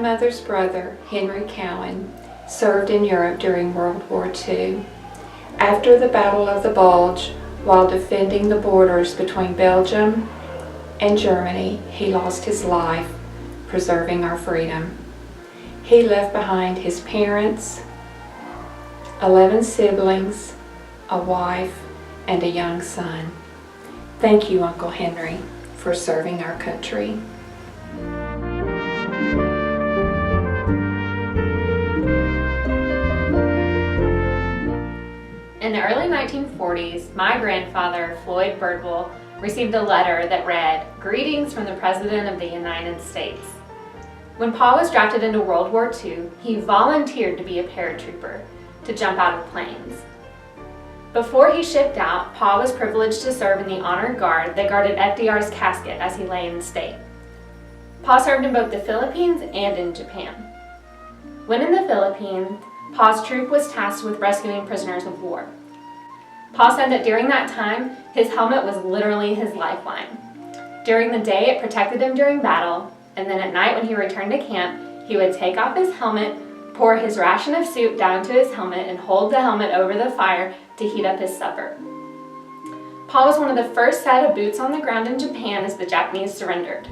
mother's brother, Henry Cowen, served in Europe during World War II. After the Battle of the Bulge, while defending the borders between Belgium and Germany, he lost his life, preserving our freedom. He left behind his parents, 11 siblings, a wife, and a young son. Thank you, Uncle Henry, for serving our country. In the early 1940s, my grandfather, Floyd Birdwell, received a letter that read, "Greetings from the President of the United States." When Pa was drafted into World War II, he volunteered to be a paratrooper, to jump out of planes. Before he shipped out, Pa was privileged to serve in the Honor Guard that guarded FDR's casket as he lay in state. Pa served in both the Philippines and in Japan. When in the Philippines, Pa's troop was tasked with rescuing prisoners of war. Pa said that during that time, his helmet was literally his lifeline. During the day, it protected him during battle, and then at night when he returned to camp, he would take off his helmet, pour his ration of soup down into his helmet, and hold the helmet over the fire to heat up his supper. Pa was one of the first set of boots on the ground in Japan as the Japanese surrendered.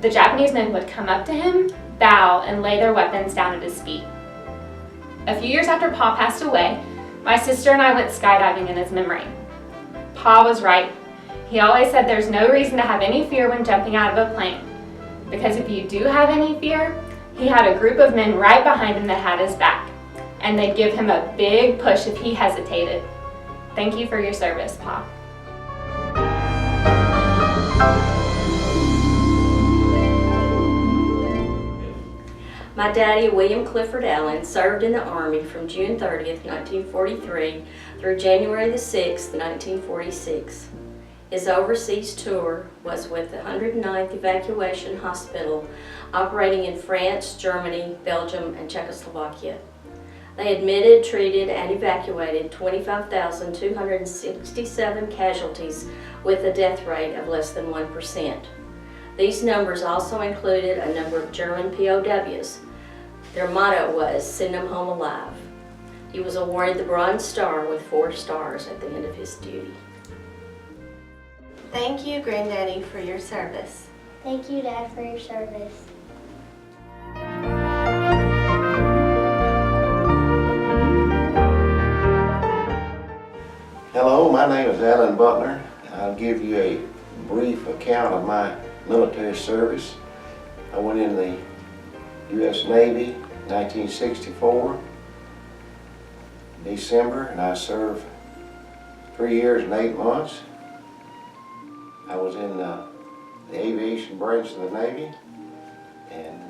The Japanese men would come up to him, bow, and lay their weapons down at his feet. A few years after Pa passed away, my sister and I went skydiving in his memory. Pa was right. He always said there's no reason to have any fear when jumping out of a plane. Because if you do have any fear, he had a group of men right behind him that had his back. And they'd give him a big push if he hesitated. Thank you for your service, Pa. My daddy, William Clifford Allen, served in the Army from June 30th, 1943 through January the 6th, 1946. His overseas tour was with the 109th Evacuation Hospital, operating in France, Germany, Belgium, and Czechoslovakia. They admitted, treated, and evacuated 25,267 casualties with a death rate of less than 1%. These numbers also included a number of German POWs. Their motto was, "Send them home alive." He was awarded the Bronze Star with 4 stars at the end of his duty. Thank you, Granddaddy, for your service. Thank you, Dad, for your service. Hello, my name is Alan Bunner. I'll give you a brief account of my military service. I went in the U.S. Navy 1964, December, and I served 3 years and 8 months. I was in the aviation branch of the Navy and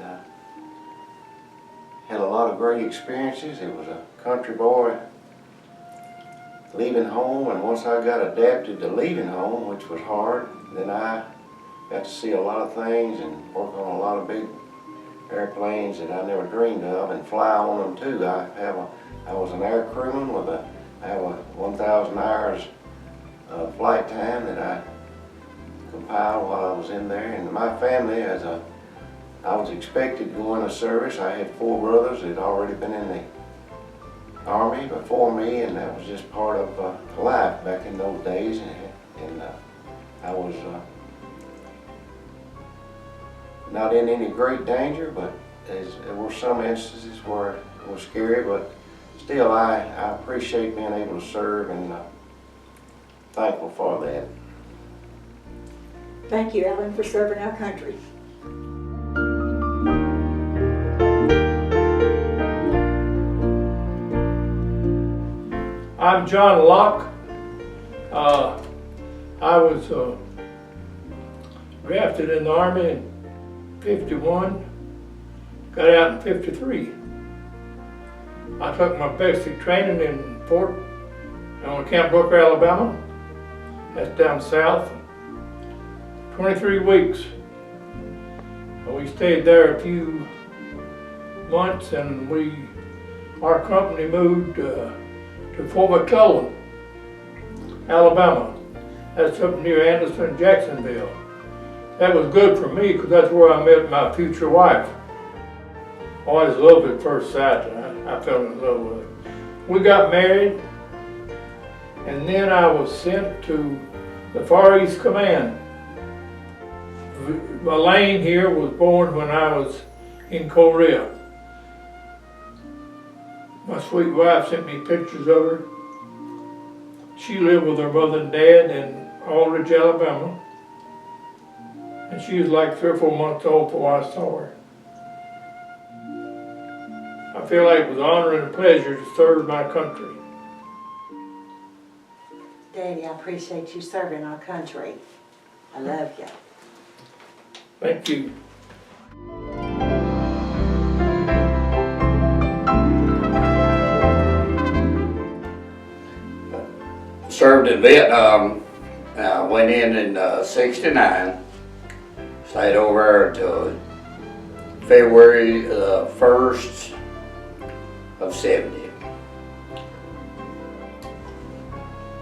had a lot of great experiences. It was a country boy leaving home, and once I got adapted to leaving home, which was hard, then I got to see a lot of things and work on a lot of big airplanes that I never dreamed of and fly on them too. I was an air crewman I have 1,000 hours of flight time that I compiled while I was in there. And my family, I was expected to go into service. I had 4 brothers that had already been in the Army before me, and that was just part of life back in those days. And I was not in any great danger, but there were some instances where it was scary, but still I appreciate being able to serve and thankful for that. Thank you, Ellen, for serving our country. I'm John Locke. I was drafted in the Army in 51, got out in 53. I took my basic training in Camp Booker, Alabama. That's down south. 23 weeks. We stayed there a few months, and our company moved to Fort McClellan, Alabama. That's up near Anderson, Jacksonville. That was good for me because that's where I met my future wife. Always love at first sight. I fell in love with it. We got married, and then I was sent to the Far East Command. Elaine here was born when I was in Korea. My sweet wife sent me pictures of her. She lived with her mother and dad in Aldridge, Alabama. And she was like 3 or 4 months old before I saw her. I feel like it was an honor and a pleasure to serve my country. Daddy, I appreciate you serving our country. I love you. Thank you. Served in Vietnam. Went in '69. Stayed over until February 1st of '70.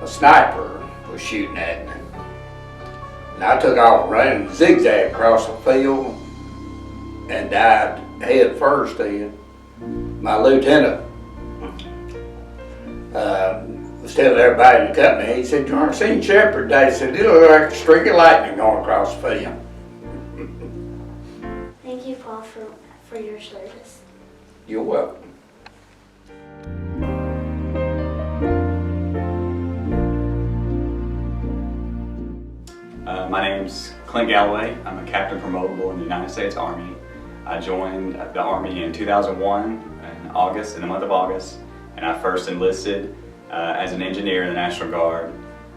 A sniper was shooting at me. And I took off running zigzag across the field and died head first in. My lieutenant was telling everybody in the company, he said, "You aren't seen Shepherd today." He said, "It looked like a streak of lightning going across the field." Thank you, Paul, for your service. You're welcome. My name's Clint Galway. I'm a captain promotable in the United States Army. I joined the Army in 2001 in the month of August, and I first enlisted as an engineer in the National Guard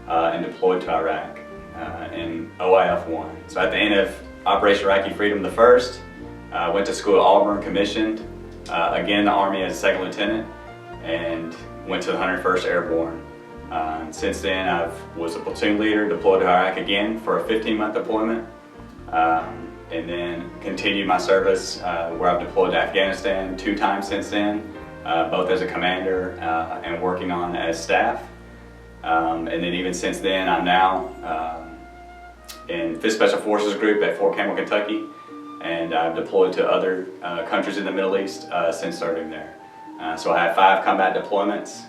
and deployed to Iraq in OIF 1. So at the end of Operation Iraqi Freedom the First, went to school at Auburn, commissioned, again in the Army as a second lieutenant, and went to the 101st Airborne. Since then, I was a platoon leader, deployed to Iraq again for a 15-month deployment, and then continued my service where I've deployed to Afghanistan 2 times since then, both as a commander and working on as staff. And then even since then, I'm now in 5th Special Forces Group at Fort Campbell, Kentucky, and I've deployed to other countries in the Middle East since starting there. So I have 5 combat deployments.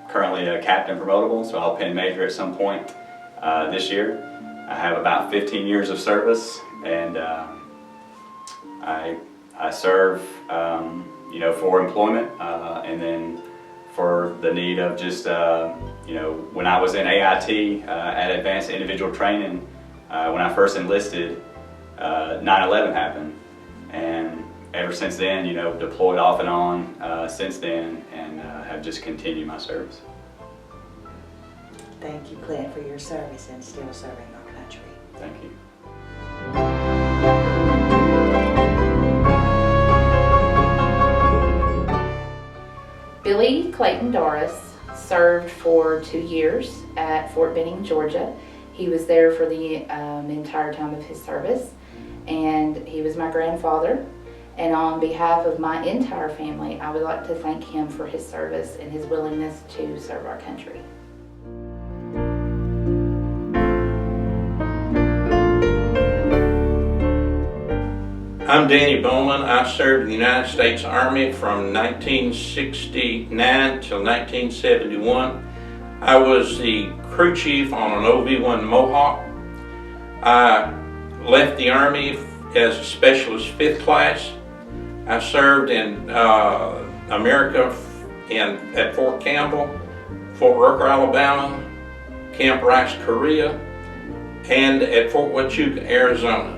Currently a captain promotable, so I'll pin major at some point this year. I have about 15 years of service, and I serve, for employment, and then for the need of just, when I was in AIT at Advanced Individual Training, when I first enlisted, 9/11 happened, and ever since then, deployed off and on since then, and have just continued my service. Thank you, Clint, for your service and still serving our country. Thank you. Billy Clayton Doris served for 2 years at Fort Benning, Georgia. He was there for the entire time of his service, and he was my grandfather. And on behalf of my entire family, I would like to thank him for his service and his willingness to serve our country. I'm Danny Bolen. I served in the United States Army from 1969 till 1971. I was the crew chief on an OV-1 Mohawk. I left the Army as a specialist 5th class. I served in America at Fort Campbell, Fort Rucker, Alabama, Camp Rice, Korea, and at Fort Huachuca, Arizona.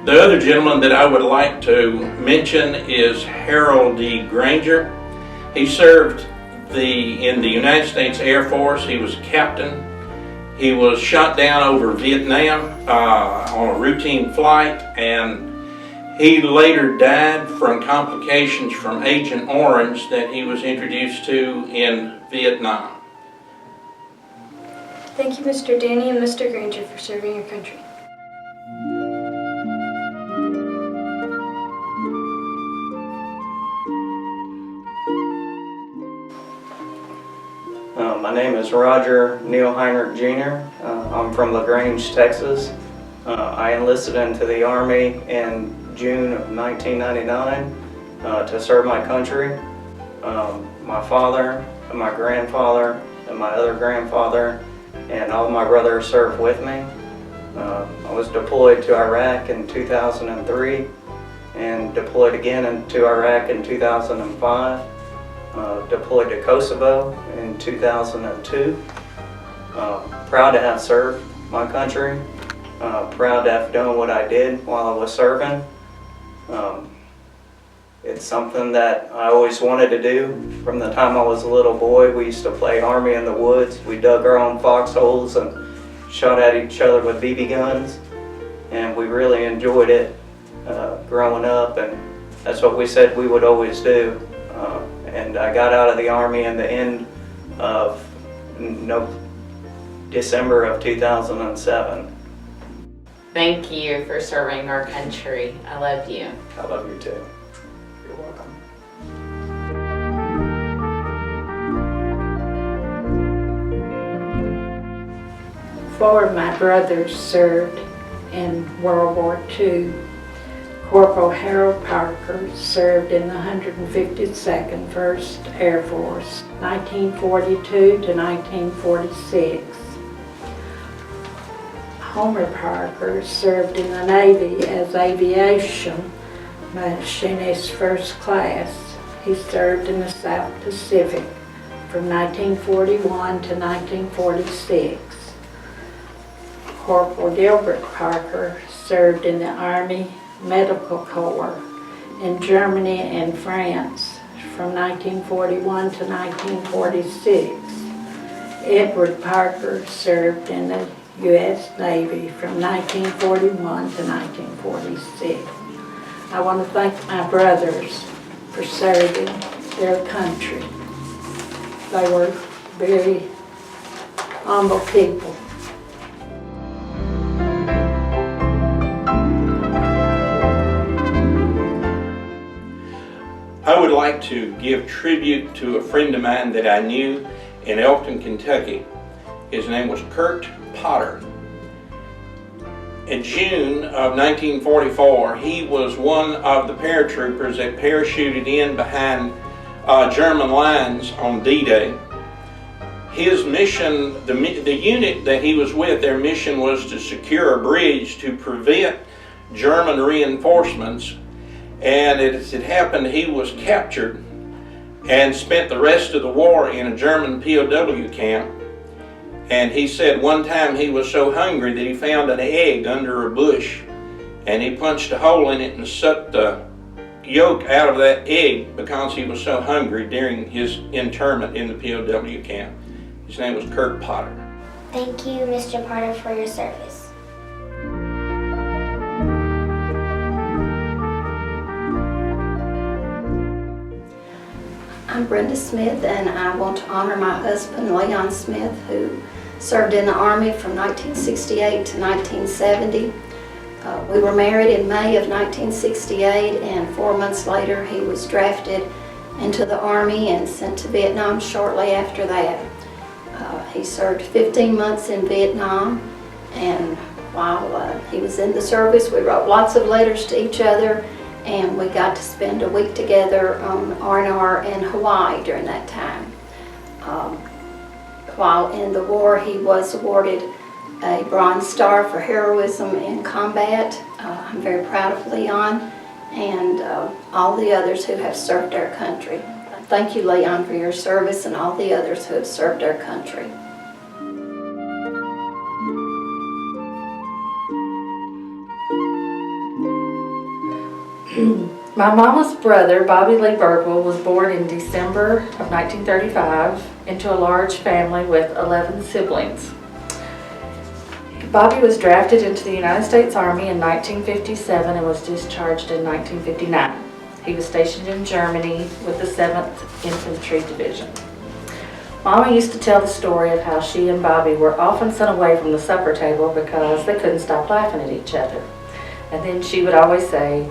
The other gentleman that I would like to mention is Jarrod D Granger. He served in the United States Air Force. He was a captain. He was shot down over Vietnam on a routine flight, and he later died from complications from Agent Orange that he was introduced to in Vietnam. Thank you, Mr. Danny and Mr. Granger, for serving your country. My name is is Roger Neil Heinrich Jr. I'm from LaGrange, Texas. I enlisted into the Army in June of 1999 to serve my country. My father, and my grandfather, and my other grandfather, and all my brothers served with me. I was deployed to Iraq in 2003 and deployed again into Iraq in 2005. Deployed to Kosovo in 2002. Proud to have served my country. Proud to have done what I did while I was serving. It's something that I always wanted to do. From the time I was a little boy, we used to play Army in the woods. We dug our own foxholes and shot at each other with BB guns. And we really enjoyed it growing up, and that's what we said we would always do. And I got out of the Army in the end of December of 2007. Thank you for serving our country. I love you. I love you too. You're welcome. Four of my brothers served in World War II. Corporal Harold Parker served in the 152nd 1st Air Force, 1942 to 1946. Homer Parker served in the Navy as aviation machinist first class. He served in the South Pacific from 1941 to 1946. Corporal Gilbert Parker served in the Army Medical Corps in Germany and France from 1941 to 1946. Edward Parker served in the U.S. Navy from 1941 to 1946. I want to thank my brothers for serving their country. They were very humble people. I would like to give tribute to a friend of mine that I knew in Elkton, Kentucky. His name was Kurt Potter. In June of 1944, he was one of the paratroopers that parachuted in behind German lines on D-Day. His mission, the unit that he was with, their mission was to secure a bridge to prevent German reinforcements. And as it happened, he was captured and spent the rest of the war in a German POW camp. And he said one time he was so hungry that he found an egg under a bush, and he punched a hole in it and sucked the yolk out of that egg because he was so hungry during his internment in the POW camp. His name was Kurt Potter. Thank you, Mr. Potter, for your service. I'm Brenda Smith, and I want to honor my husband, Leon Smith, who served in the Army from 1968 to 1970. We were married in May of 1968, and 4 months later he was drafted into the Army and sent to Vietnam shortly after that. He served 15 months in Vietnam, and while he was in the service, we wrote lots of letters to each other, and we got to spend a week together on R&R in Hawaii during that time. While in the war, he was awarded a Bronze Star for heroism in combat. I'm very proud of Leon and all the others who have served our country. Thank you, Leon, for your service, and all the others who have served our country. My mama's brother, Bobby Lee Birdwell, was born in December of 1935 into a large family with 11 siblings. Bobby was drafted into the United States Army in 1957 and was discharged in 1959. He was stationed in Germany with the 7th Infantry Division. Mama used to tell the story of how she and Bobby were often sent away from the supper table because they couldn't stop laughing at each other. And then she would always say,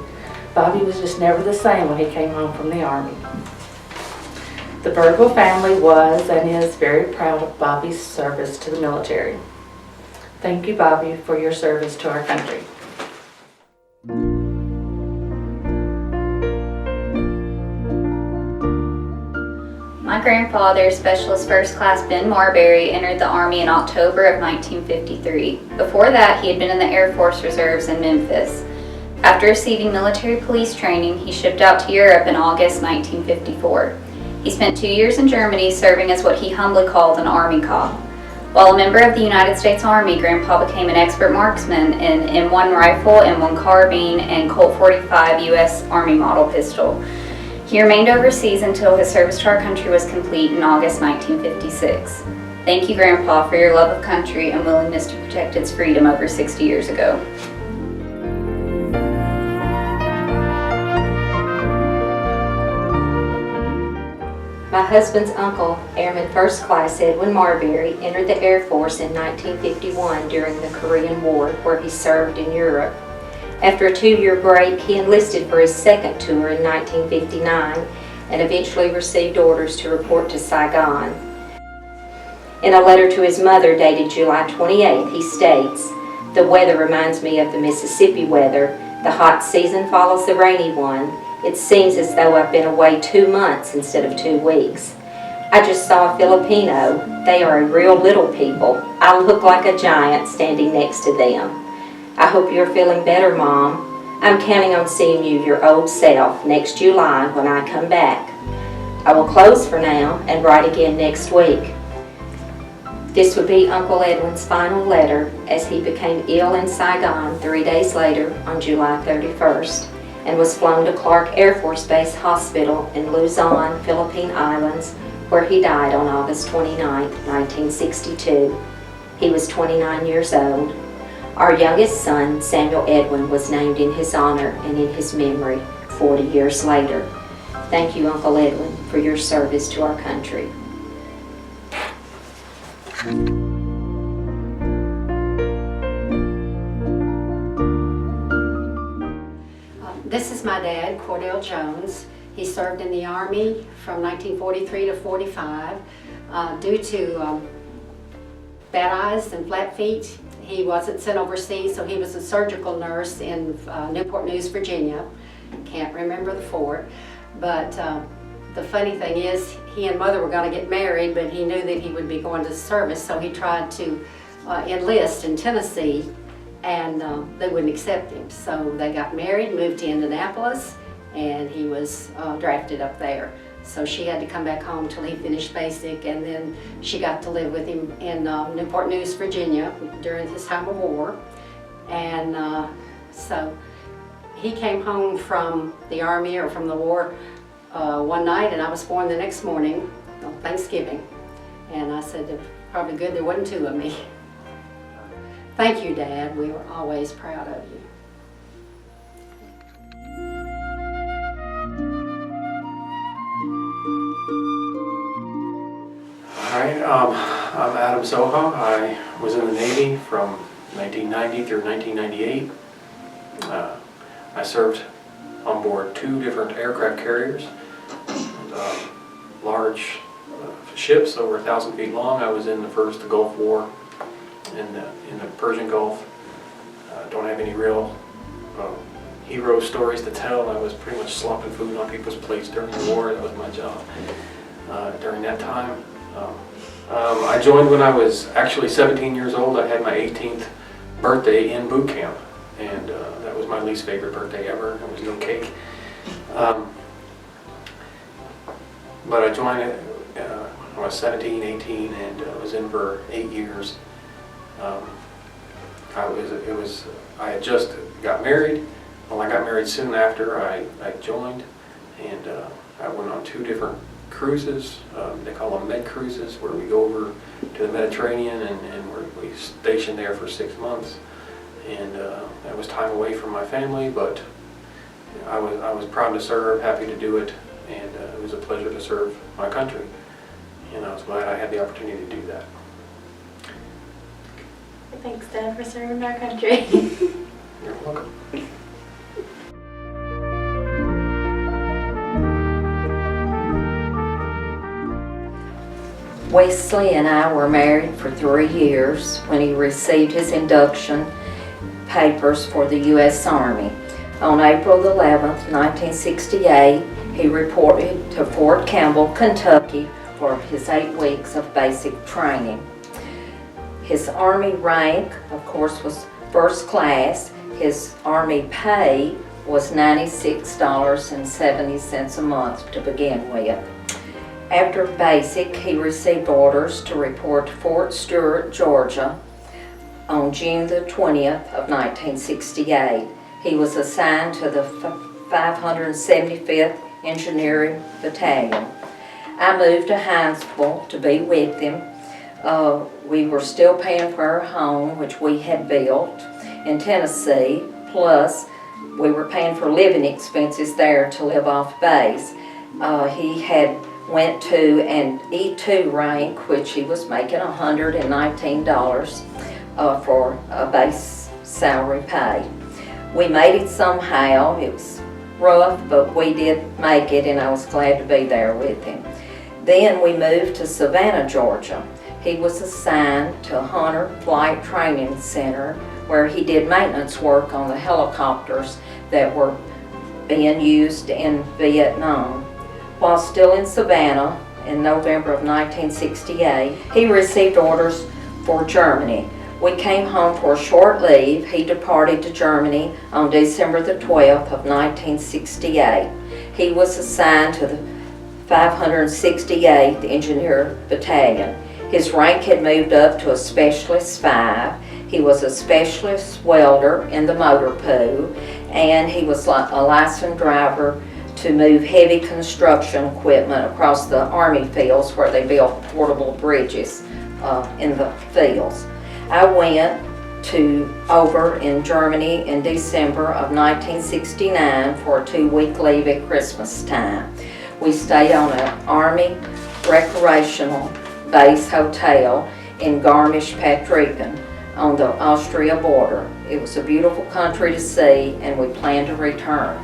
Bobby was just never the same when he came home from the Army. The Birdville family was and is very proud of Bobby's service to the military. Thank you, Bobby, for your service to our country. My grandfather, Specialist First Class Ben Marbury, entered the Army in October of 1953. Before that, he had been in the Air Force Reserves in Memphis. After receiving military police training, he shipped out to Europe in August 1954. He spent 2 years in Germany serving as what he humbly called an Army cop. While a member of the United States Army, Grandpa became an expert marksman in M1 rifle, M1 carbine, and Colt 45 U.S. Army model pistol. He remained overseas until his service to our country was complete in August 1956. Thank you, Grandpa, for your love of country and willingness to protect its freedom over 60 years ago. My husband's uncle, Airman First Class Edwin Marbury, entered the Air Force in 1951 during the Korean War, where he served in Europe. After a 2-year break, he enlisted for his second tour in 1959 and eventually received orders to report to Saigon. In a letter to his mother dated July 28th, he states, "The weather reminds me of the Mississippi weather. The hot season follows the rainy one. It seems as though I've been away 2 months instead of 2 weeks. I just saw a Filipino. They are a real little people. I look like a giant standing next to them. I hope you're feeling better, Mom. I'm counting on seeing you your old self next July when I come back. I will close for now and write again next week." This would be Uncle Edwin's final letter as he became ill in Saigon 3 days later on July 31st and was flown to Clark Air Force Base Hospital in Luzon, Philippine Islands, where he died on August 29, 1962. He was 29 years old. Our youngest son, Samuel Edwin, was named in his honor and in his memory 40 years later. Thank you, Uncle Edwin, for your service to our country. This is my dad, Cornell Jones. He served in the Army from 1943 to 45. Due to bad eyes and flat feet, he wasn't sent overseas, so he was a surgical nurse in Newport News, Virginia. Can't remember the fort, but the funny thing is he and Mother were going to get married, but he knew that he would be going to service, so he tried to enlist in Tennessee, and they wouldn't accept him. So they got married, moved to Indianapolis, and he was drafted up there. So she had to come back home till he finished basic, and then she got to live with him in Newport News, Virginia during his time of war. And so he came home from the Army or from the war one night, and I was born the next morning on Thanksgiving. And I said, probably good there wasn't 2 of me. Thank you, Dad. We were always proud of you. All right, I'm Adam Soha. I was in the Navy from 1990 through 1998. I served on board 2 different aircraft carriers, large ships over 1,000 feet long. I was in the first Gulf War in the Persian Gulf. Don't have any real hero stories to tell. I was pretty much slopping food on people's plates during the war. That was my job during that time. I joined when I was actually 17 years old. I had my 18th birthday in boot camp, and that was my least favorite birthday ever. There was no cake. But I joined when I was 17, 18, and was in for 8 years. I had just got married. Well, I got married soon after I joined, and I went on 2 different cruises. They call them med cruises, where we go over to the Mediterranean and we stationed there for 6 months. And that was time away from my family, but I was proud to serve, happy to do it, and it was a pleasure to serve my country. And I was glad I had the opportunity to do that. Thanks, Dad, for serving our country. You're welcome. Wesley and I were married for 3 years when he received his induction papers for the U.S. Army. On April 11, 1968, he reported to Fort Campbell, Kentucky for his 8 weeks of basic training. His Army rank, of course, was first class. His Army pay was $96.70 a month to begin with. After basic, he received orders to report to Fort Stewart, Georgia on June the 20th of 1968. He was assigned to the 575th Engineering Battalion. I moved to Hinesville to be with him. We were still paying for our home, which we had built in Tennessee, plus we were paying for living expenses there to live off base. He had went to an E2 rank, which he was making $119 for a base salary pay. We made it somehow. It was rough, but we did make it, and I was glad to be there with him. Then we moved to Savannah, Georgia. He was assigned to Hunter Flight Training Center, where he did maintenance work on the helicopters that were being used in Vietnam. While still in Savannah, in November of 1968, he received orders for Germany. We came home for a short leave. He departed to Germany on December the 12th of 1968. He was assigned to the 568th Engineer Battalion. His rank had moved up to a Specialist 5. He was a Specialist welder in the motor pool, and he was a licensed driver to move heavy construction equipment across the Army fields where they built portable bridges in the fields. I went over in Germany in December of 1969 for a 2-week leave at Christmas time. We stayed on an Army recreational base hotel in Garmisch-Partenkirchen on the Austria border. It was a beautiful country to see, and we plan to return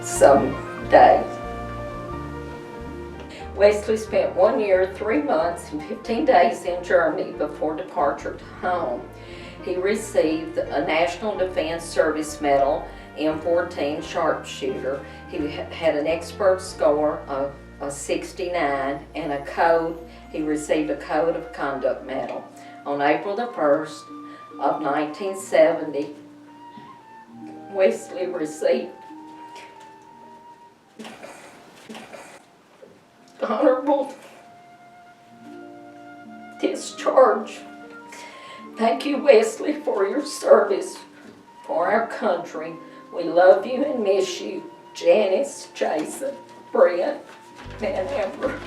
someday. Wesley spent 1 year, 3 months, and 15 days in Germany before departure to home. He received a National Defense Service Medal, M14 sharpshooter. He had an expert score of a 69 and he received a Code of Conduct Medal. On April the 1st of 1970, Wesley received honorable discharge. Thank you, Wesley, for your service for our country. We love you and miss you. Janice, Jason, Brent, and Amber.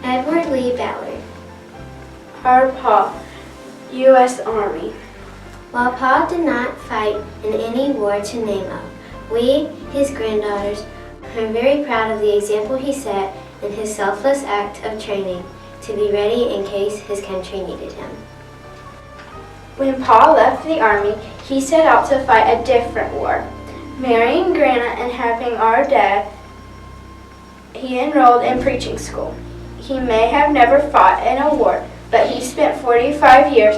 Edward Lee Ballard. Our Pa, U.S. Army. While Pa did not fight in any war to name of, we, his granddaughters, are very proud of the example he set in his selfless act of training to be ready in case his country needed him. When Pa left the Army, he set out to fight a different war. Marrying Grandma and having our dad, he enrolled in preaching school. He may have never fought in a war, but he spent 45 years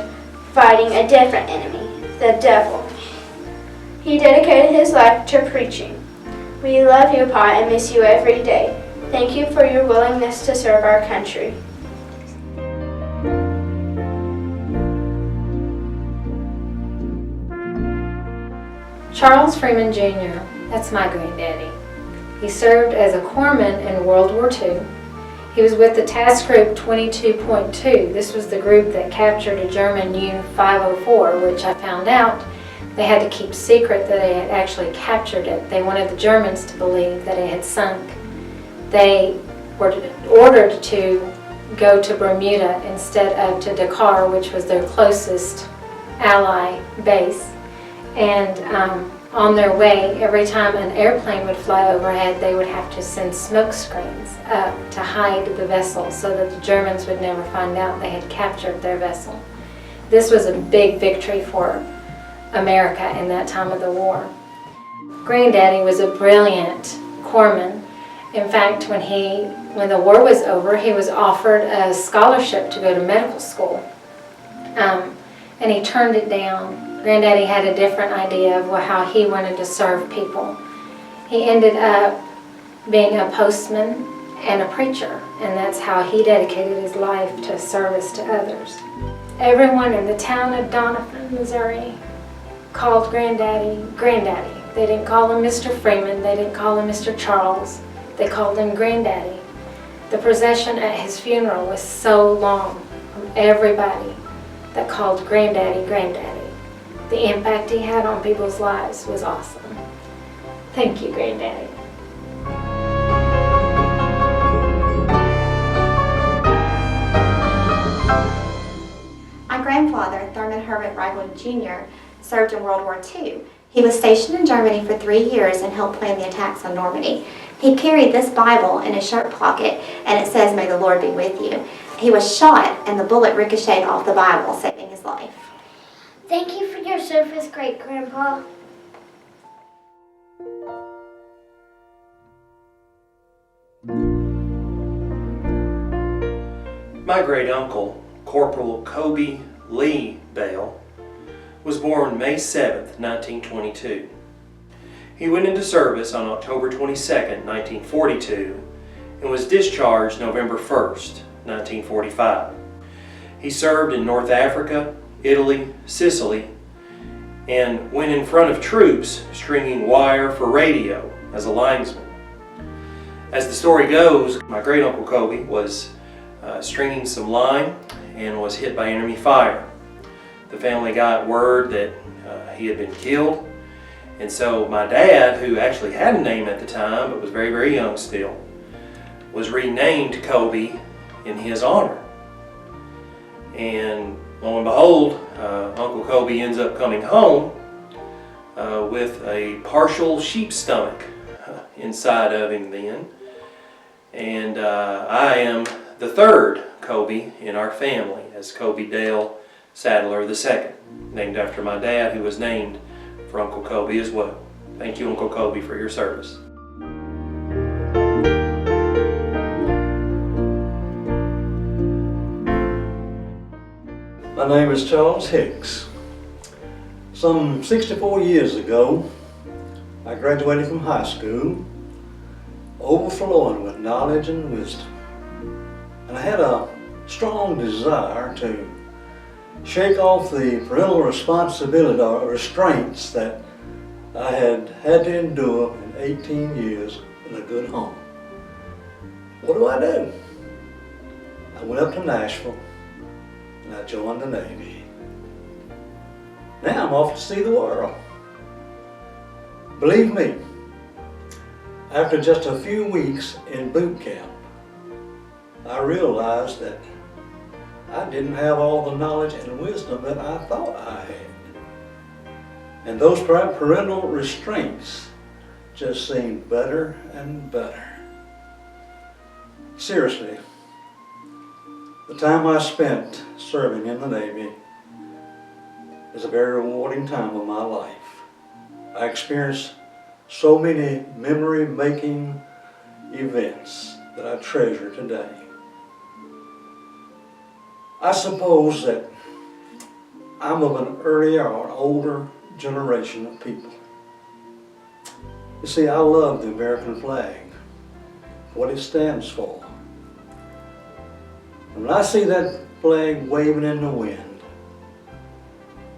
fighting a different enemy, the devil. He dedicated his life to preaching. We love you, Pa, and miss you every day. Thank you for your willingness to serve our country. Charles Freeman Jr., that's my granddaddy. He served as a corpsman in World War II. He was with the Task Group 22.2. This was the group that captured a German U-504, which I found out they had to keep secret that they had actually captured it. They wanted the Germans to believe that it had sunk. They were ordered to go to Bermuda instead of to Dakar, which was their closest ally base. And on their way, every time an airplane would fly overhead, they would have to send smoke screens up to hide the vessel so that the Germans would never find out they had captured their vessel. This was a big victory for America in that time of the war. Granddaddy was a brilliant corpsman. In fact, when the war was over, he was offered a scholarship to go to medical school. And he turned it down. Granddaddy had a different idea of how he wanted to serve people. He ended up being a postman and a preacher, and that's how he dedicated his life to service to others. Everyone in the town of Doniphan, Missouri, called Granddaddy, Granddaddy. They didn't call him Mr. Freeman, they didn't call him Mr. Charles, they called him Granddaddy. The procession at his funeral was so long from everybody that called Granddaddy, Granddaddy. The impact he had on people's lives was awesome. Thank you, Granddaddy. My grandfather, Thurman Hermon Jr., served in World War II. He was stationed in Germany for 3 years and helped plan the attacks on Normandy. He carried this Bible in his shirt pocket, and it says, "May the Lord be with you." He was shot, and the bullet ricocheted off the Bible, saving his life. Thank you for your service, Great-Grandpa. My great-uncle, Corporal Kobe Lee Bell, was born May 7, 1922. He went into service on October 22, 1942, and was discharged November 1, 1945. He served in North Africa, Italy, Sicily, and went in front of troops stringing wire for radio as a linesman. As the story goes, my great-uncle Kobe was stringing some line and was hit by enemy fire. The family got word that he had been killed, and so my dad, who actually had a name at the time but was very, very young still, was renamed Kobe in his honor. And lo and behold, Uncle Kobe ends up coming home with a partial sheep stomach inside of him then. And I am the third Kobe in our family, as Kobe Dale Sadler II, named after my dad, who was named for Uncle Kobe as well. Thank you, Uncle Kobe, for your service. My name is Charles Hicks. Some 64 years ago, I graduated from high school, overflowing with knowledge and wisdom. And I had a strong desire to shake off the parental responsibility or restraints that I had had to endure in 18 years in a good home. What do? I went up to Nashville and I joined the Navy. Now I'm off to see the world. Believe me, after just a few weeks in boot camp, I realized that I didn't have all the knowledge and wisdom that I thought I had. And those parental restraints just seemed better and better. Seriously, the time I spent serving in the Navy is a very rewarding time of my life. I experienced so many memory-making events that I treasure today. I suppose that I'm of an earlier or older generation of people. You see, I love the American flag, what it stands for. And when I see that flag waving in the wind,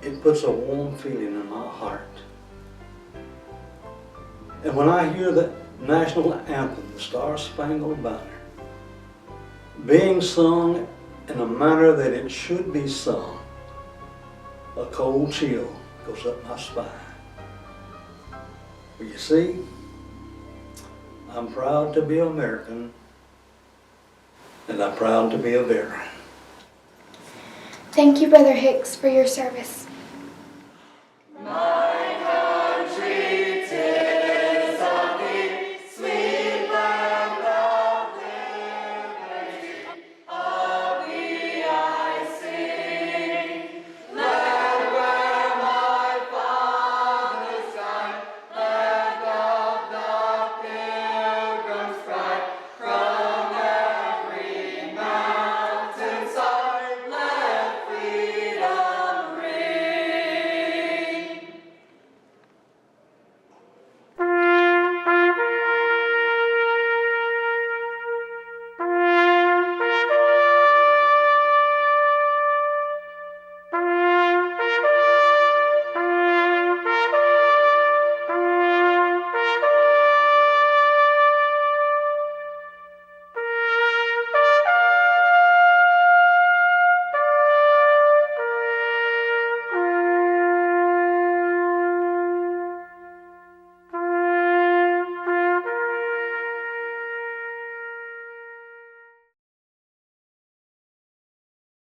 it puts a warm feeling in my heart. And when I hear the national anthem, the Star-Spangled Banner, being sung in a manner that it should be sung, a cold chill goes up my spine. But you see, I'm proud to be American, and I'm proud to be a veteran. Thank you, Brother Hicks, for your service.